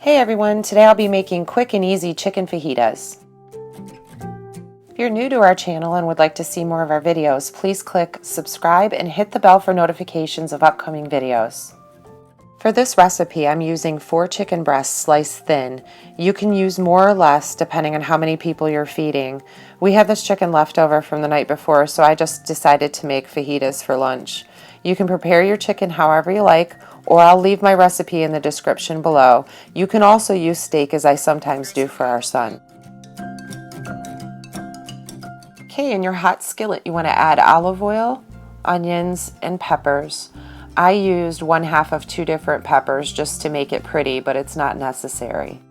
Hey everyone, today I'll be making quick and easy chicken fajitas. If you're new to our channel and would like to see more of our videos, please click subscribe and hit the bell for notifications of upcoming videos. For this recipe, I'm using 4 chicken breasts sliced thin. You can use more or less depending on how many people you're feeding. We had this chicken left over from the night before, so I just decided to make fajitas for lunch. You can prepare your chicken however you like, or I'll leave my recipe in the description below. You can also use steak, as I sometimes do for our son. Okay, in your hot skillet, you want to add olive oil, onions, and peppers. I used 1/2 of 2 different peppers just to make it pretty, but it's not necessary.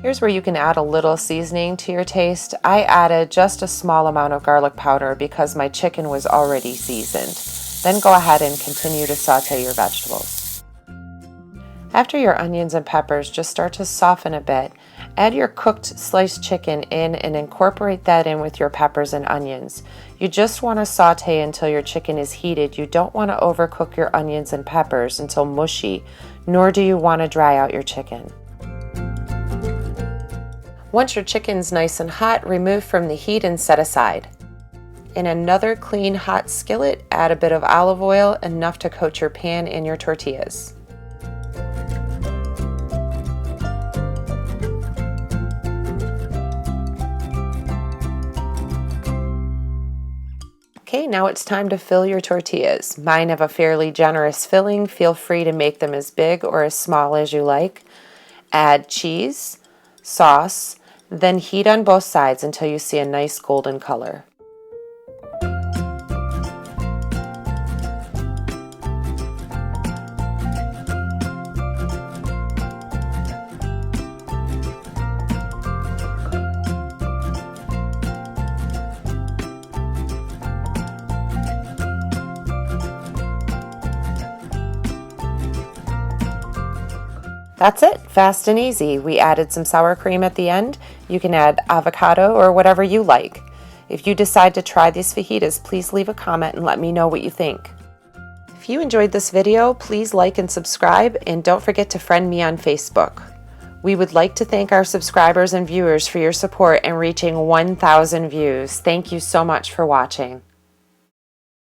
Here's where you can add a little seasoning to your taste. I added just a small amount of garlic powder because my chicken was already seasoned. Then go ahead and continue to saute your vegetables. After your onions and peppers just start to soften a bit, add your cooked sliced chicken in and incorporate that in with your peppers and onions. You just want to saute until your chicken is heated. You don't want to overcook your onions and peppers until mushy, nor do you want to dry out your chicken. Once your chicken's nice and hot, remove from the heat and set aside. In another clean hot skillet, add a bit of olive oil, enough to coat your pan and your tortillas. Okay, now it's time to fill your tortillas. Mine have a fairly generous filling. Feel free to make them as big or as small as you like. Add cheese, sauce, then heat on both sides until you see a nice golden color. That's it, fast and easy. We added some sour cream at the end. You can add avocado or whatever you like. If you decide to try these fajitas, please leave a comment and let me know what you think. If you enjoyed this video, please like and subscribe, and don't forget to friend me on Facebook. We would like to thank our subscribers and viewers for your support in reaching 1,000 views. Thank you so much for watching.